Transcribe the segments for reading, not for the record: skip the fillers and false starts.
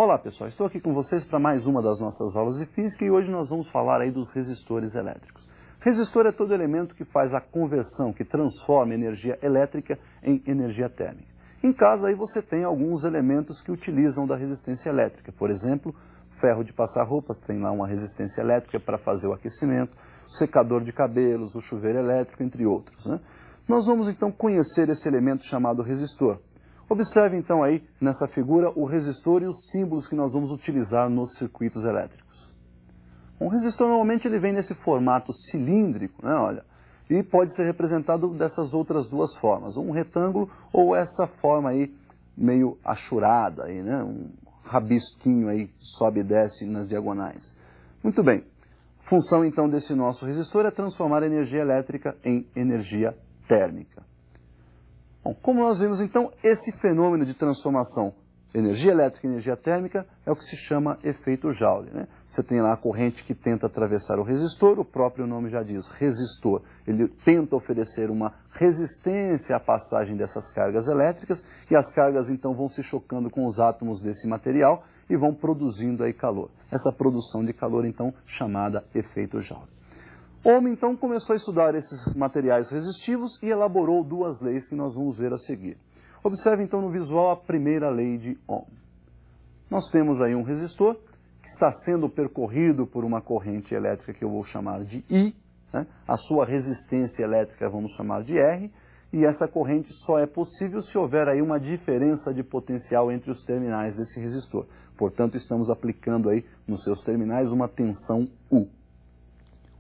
Olá pessoal, estou aqui com vocês para mais uma das nossas aulas de física e hoje nós vamos falar aí dos resistores elétricos. Resistor é todo elemento que faz a conversão, que transforma energia elétrica em energia térmica. Em casa aí você tem alguns elementos que utilizam da resistência elétrica, por exemplo, ferro de passar roupas tem lá uma resistência elétrica para fazer o aquecimento, o secador de cabelos, o chuveiro elétrico, entre outros, né? Nós vamos então conhecer esse elemento chamado resistor. Observe então aí nessa figura o resistor e os símbolos que nós vamos utilizar nos circuitos elétricos. Um resistor normalmente ele vem nesse formato cilíndrico, né, olha, e pode ser representado dessas outras duas formas, um retângulo ou essa forma aí meio achurada, aí, né, um rabisquinho aí que sobe e desce nas diagonais. Muito bem, função então desse nosso resistor é transformar a energia elétrica em energia térmica. Bom, como nós vimos então, esse fenômeno de transformação energia elétrica em energia térmica é o que se chama efeito Joule, né? Você tem lá a corrente que tenta atravessar o resistor, o próprio nome já diz, resistor. Ele tenta oferecer uma resistência à passagem dessas cargas elétricas e as cargas então vão se chocando com os átomos desse material e vão produzindo aí calor. Essa produção de calor então chamada efeito Joule. Ohm, então, começou a estudar esses materiais resistivos e elaborou duas leis que nós vamos ver a seguir. Observe, então, no visual a primeira lei de Ohm. Nós temos aí um resistor que está sendo percorrido por uma corrente elétrica que eu vou chamar de I, né? A sua resistência elétrica vamos chamar de R, e essa corrente só é possível se houver aí uma diferença de potencial entre os terminais desse resistor. Portanto, estamos aplicando aí nos seus terminais uma tensão U.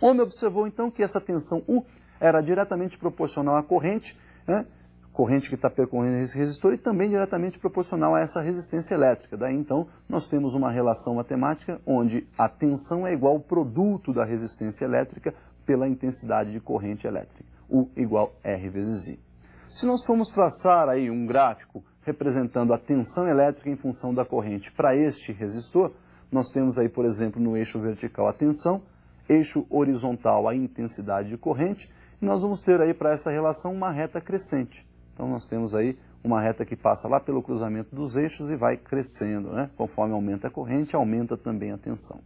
Ohm observou então que essa tensão U era diretamente proporcional à corrente, né? Corrente que está percorrendo esse resistor e também diretamente proporcional a essa resistência elétrica. Daí então nós temos uma relação matemática onde a tensão é igual ao produto da resistência elétrica pela intensidade de corrente elétrica, U igual R vezes I. Se nós formos traçar aí um gráfico representando a tensão elétrica em função da corrente para este resistor, nós temos aí, por exemplo, no eixo vertical a tensão, eixo horizontal a intensidade de corrente, e nós vamos ter aí para esta relação uma reta crescente. Então nós temos aí uma reta que passa lá pelo cruzamento dos eixos e vai crescendo, né? Conforme aumenta a corrente, aumenta também a tensão.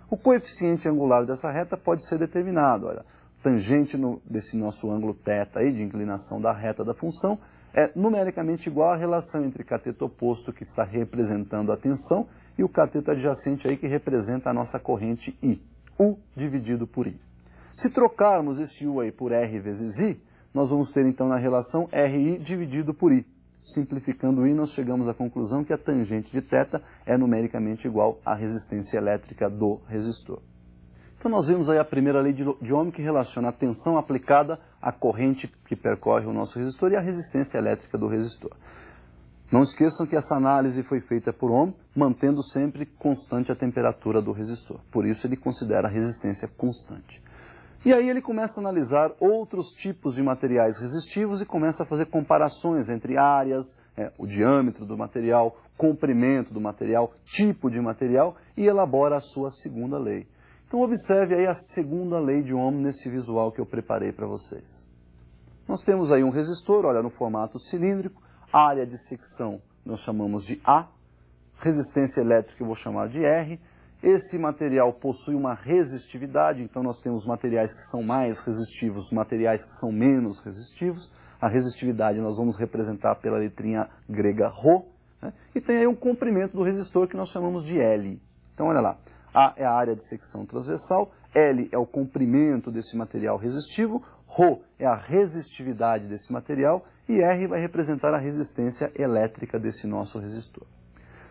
O coeficiente angular dessa reta pode ser determinado, olha, tangente desse nosso ângulo θ aí, de inclinação da reta da função, é numericamente igual à relação entre cateto oposto que está representando a tensão e o cateto adjacente aí que representa a nossa corrente I. U dividido por I. Se trocarmos esse U aí por R vezes I, nós vamos ter então na relação RI dividido por I. Simplificando I, nós chegamos à conclusão que a tangente de θ é numericamente igual à resistência elétrica do resistor. Então nós vimos aí a primeira lei de Ohm que relaciona a tensão aplicada à corrente que percorre o nosso resistor e a resistência elétrica do resistor. Não esqueçam que essa análise foi feita por Ohm, mantendo sempre constante a temperatura do resistor. Por isso ele considera a resistência constante. E aí ele começa a analisar outros tipos de materiais resistivos e começa a fazer comparações entre áreas, o diâmetro do material, comprimento do material, tipo de material e elabora a sua segunda lei. Então observe aí a segunda lei de Ohm nesse visual que eu preparei para vocês. Nós temos aí um resistor, olha, no formato cilíndrico, área de secção nós chamamos de A, resistência elétrica eu vou chamar de R. Esse material possui uma resistividade, então nós temos materiais que são mais resistivos, materiais que são menos resistivos. A resistividade nós vamos representar pela letrinha grega ρ, né? E tem aí um comprimento do resistor que nós chamamos de L. Então olha lá, A é a área de secção transversal, L é o comprimento desse material resistivo, ρ é a resistividade desse material e R vai representar a resistência elétrica desse nosso resistor.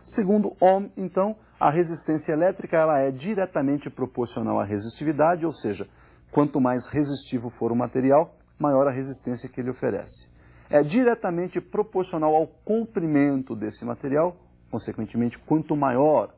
Segundo Ohm, então, a resistência elétrica ela é diretamente proporcional à resistividade, ou seja, quanto mais resistivo for o material, maior a resistência que ele oferece. É diretamente proporcional ao comprimento desse material, consequentemente, quanto maior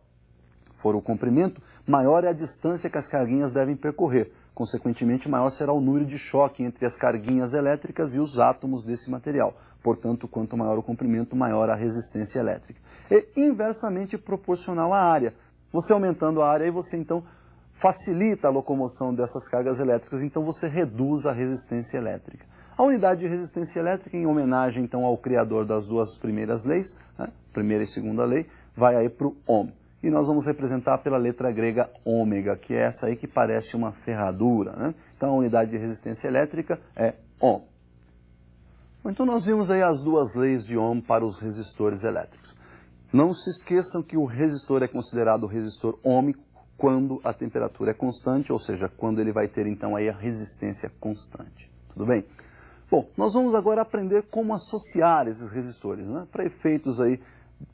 for o comprimento, maior é a distância que as carguinhas devem percorrer. Consequentemente, maior será o número de choque entre as carguinhas elétricas e os átomos desse material. Portanto, quanto maior o comprimento, maior a resistência elétrica. E inversamente proporcional à área. Você aumentando a área, você então facilita a locomoção dessas cargas elétricas, então você reduz a resistência elétrica. A unidade de resistência elétrica, em homenagem então ao criador das duas primeiras leis, né, primeira e segunda lei, vai aí para o ohm. E nós vamos representar pela letra grega ômega, que é essa aí que parece uma ferradura, né? Então a unidade de resistência elétrica é ohm. Então nós vimos aí as duas leis de Ohm para os resistores elétricos. Não se esqueçam que o resistor é considerado resistor ôhmico quando a temperatura é constante, ou seja, quando ele vai ter então aí a resistência constante. Tudo bem? Bom, nós vamos agora aprender como associar esses resistores, né? Para efeitos aí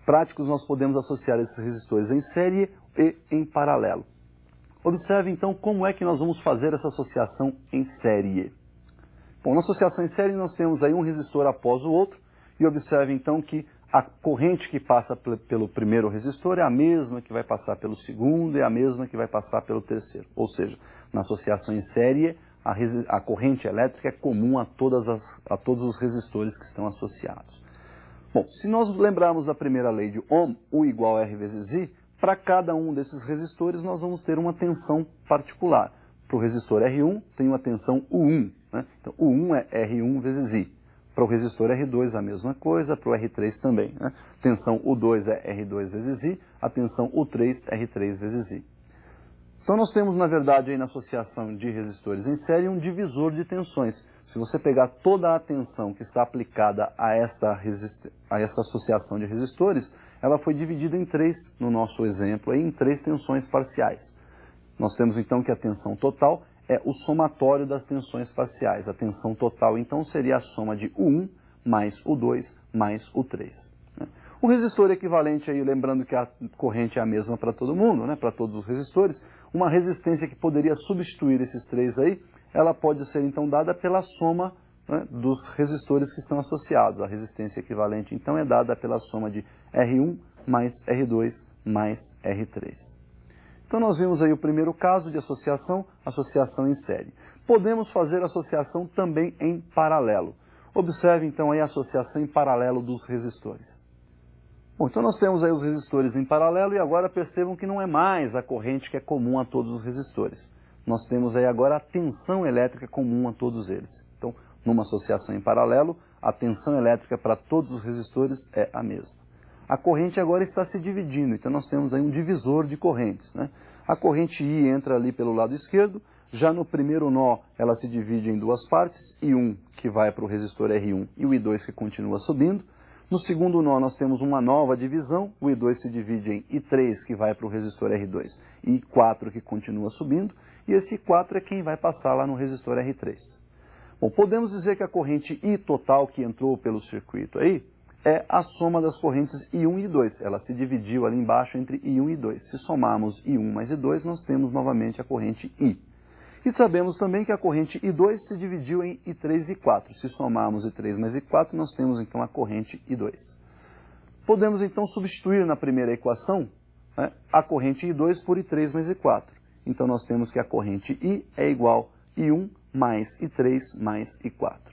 práticos, nós podemos associar esses resistores em série e em paralelo. Observe então como é que nós vamos fazer essa associação em série. Bom, na associação em série nós temos aí um resistor após o outro, e observe então que a corrente que passa pelo primeiro resistor é a mesma que vai passar pelo segundo e a mesma que vai passar pelo terceiro. Ou seja, na associação em série, a corrente elétrica é comum a todos os resistores que estão associados. Bom, se nós lembrarmos da primeira lei de Ohm, U igual a R vezes I, para cada um desses resistores nós vamos ter uma tensão particular. Para o resistor R1 tem uma tensão U1, né? Então U1 é R1 vezes I. Para o resistor R2 a mesma coisa, para o R3 também, né? Tensão U2 é R2 vezes I, a tensão U3 R3 vezes I. Então nós temos, na verdade, aí na associação de resistores em série um divisor de tensões. Se você pegar toda a tensão que está aplicada a esta associação de resistores, ela foi dividida em três, no nosso exemplo, aí, em três tensões parciais. Nós temos então que a tensão total é o somatório das tensões parciais. A tensão total, então, seria a soma de U1 mais U2 mais U3. O resistor equivalente, aí, lembrando que a corrente é a mesma para todo mundo, né, para todos os resistores, uma resistência que poderia substituir esses três aí, ela pode ser então dada pela soma, né, dos resistores que estão associados. A resistência equivalente então é dada pela soma de R1 mais R2 mais R3. Então nós vimos aí o primeiro caso de associação em série. Podemos fazer associação também em paralelo. Observe então aí a associação em paralelo dos resistores. Bom, então nós temos aí os resistores em paralelo e agora percebam que não é mais a corrente que é comum a todos os resistores. Nós temos aí agora a tensão elétrica comum a todos eles. Então, numa associação em paralelo, a tensão elétrica para todos os resistores é a mesma. A corrente agora está se dividindo, então nós temos aí um divisor de correntes, né? A corrente I entra ali pelo lado esquerdo, já no primeiro nó ela se divide em duas partes, I1 que vai para o resistor R1 e o I2 que continua subindo. No segundo nó nós temos uma nova divisão, o I2 se divide em I3 que vai para o resistor R2 e I4 que continua subindo, e esse I4 é quem vai passar lá no resistor R3. Bom, podemos dizer que a corrente I total que entrou pelo circuito aí é a soma das correntes I1 e I2. Ela se dividiu ali embaixo entre I1 e I2. Se somarmos I1 mais I2, nós temos novamente a corrente I. E sabemos também que a corrente I2 se dividiu em I3 e I4. Se somarmos I3 mais I4, nós temos então a corrente I2. Podemos então substituir na primeira equação, né, a corrente I2 por I3 mais I4. Então nós temos que a corrente I é igual a I1 mais I3 mais I4.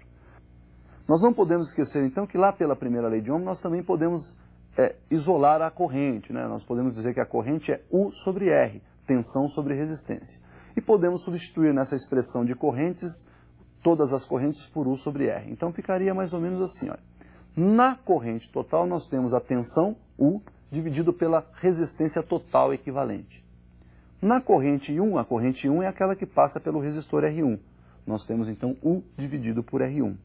Nós não podemos esquecer então que lá pela primeira lei de Ohm nós também podemos isolar a corrente, né? Nós podemos dizer que a corrente é U sobre R, tensão sobre resistência. E podemos substituir nessa expressão de correntes, todas as correntes por U sobre R. Então ficaria mais ou menos assim, olha. Na corrente total nós temos a tensão U dividido pela resistência total equivalente. Na corrente I1, a corrente I1 é aquela que passa pelo resistor R1. Nós temos então U dividido por R1.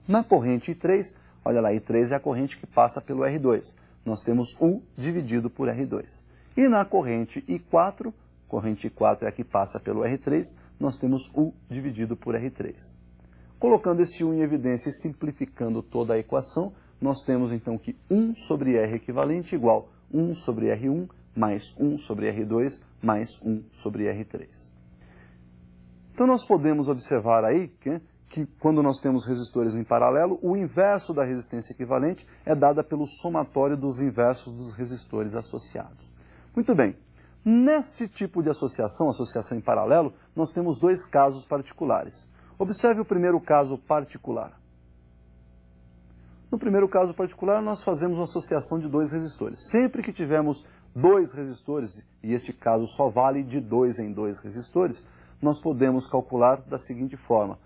Na corrente I3, olha lá, I3 é a corrente que passa pelo R2. Nós temos U dividido por R2. E na corrente I4, corrente I4 é a que passa pelo R3, nós temos U dividido por R3. Colocando esse U em evidência e simplificando toda a equação, nós temos então que 1 sobre R equivalente igual 1 sobre R1 mais 1 sobre R2 mais 1 sobre R3. Então nós podemos observar aí que quando nós temos resistores em paralelo, o inverso da resistência equivalente é dada pelo somatório dos inversos dos resistores associados. Muito bem, neste tipo de associação em paralelo, nós temos dois casos particulares. Observe o primeiro caso particular. No primeiro caso particular, nós fazemos uma associação de dois resistores. Sempre que tivermos dois resistores, e este caso só vale de 2 em 2 resistores, nós podemos calcular da seguinte forma.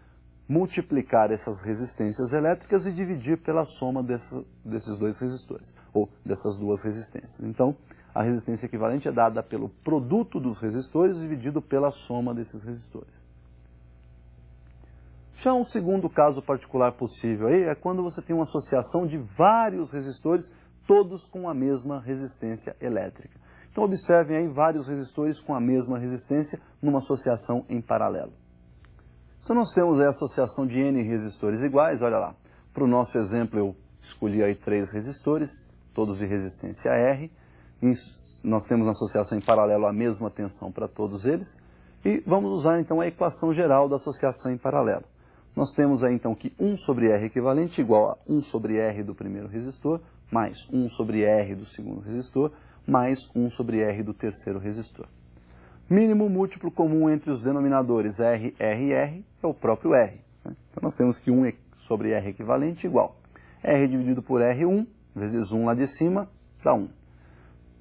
multiplicar essas resistências elétricas e dividir pela soma desses dois resistores, ou dessas duas resistências. Então, a resistência equivalente é dada pelo produto dos resistores dividido pela soma desses resistores. Já um segundo caso particular possível aí é quando você tem uma associação de vários resistores, todos com a mesma resistência elétrica. Então observem aí vários resistores com a mesma resistência numa associação em paralelo. Então nós temos aí a associação de N resistores iguais, olha lá. Para o nosso exemplo eu escolhi aí 3 resistores, todos de resistência R. E nós temos na associação em paralelo a mesma tensão para todos eles. E vamos usar então a equação geral da associação em paralelo. Nós temos aí então que 1 sobre R equivalente igual a 1 sobre R do primeiro resistor, mais 1 sobre R do segundo resistor, mais 1 sobre R do terceiro resistor. Mínimo múltiplo comum entre os denominadores R, R e R é o próprio R. Né? Então nós temos que 1 sobre R equivalente igual R dividido por R1, vezes 1 lá de cima, dá 1.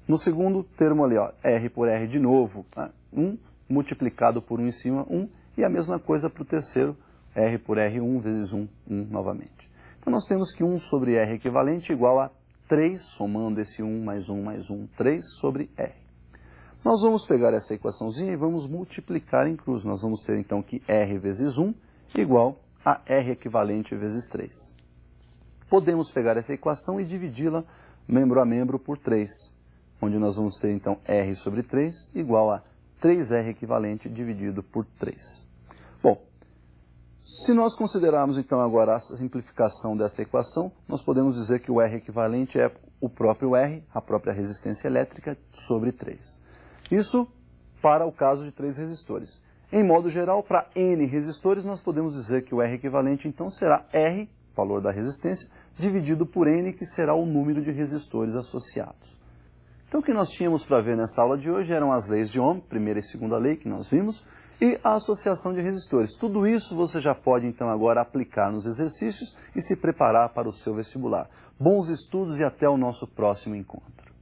No segundo termo ali, ó, R por R de novo, tá? 1 multiplicado por 1 em cima, 1, e a mesma coisa para o terceiro, R por R1 vezes 1, 1 novamente. Então nós temos que 1 sobre R equivalente igual a 3, somando esse 1 mais 1 mais 1, 3 sobre R. Nós vamos pegar essa equaçãozinha e vamos multiplicar em cruz. Nós vamos ter então que R vezes 1 igual a R equivalente vezes 3. Podemos pegar essa equação e dividi-la membro a membro por 3, onde nós vamos ter então R sobre 3 igual a 3R equivalente dividido por 3. Bom, se nós considerarmos então agora a simplificação dessa equação, nós podemos dizer que o R equivalente é o próprio R, a própria resistência elétrica, sobre 3. Isso para o caso de 3 resistores. Em modo geral, para N resistores, nós podemos dizer que o R equivalente então será R, valor da resistência, dividido por N, que será o número de resistores associados. Então o que nós tínhamos para ver nessa aula de hoje eram as leis de Ohm, primeira e segunda lei que nós vimos, e a associação de resistores. Tudo isso você já pode então agora aplicar nos exercícios e se preparar para o seu vestibular. Bons estudos e até o nosso próximo encontro.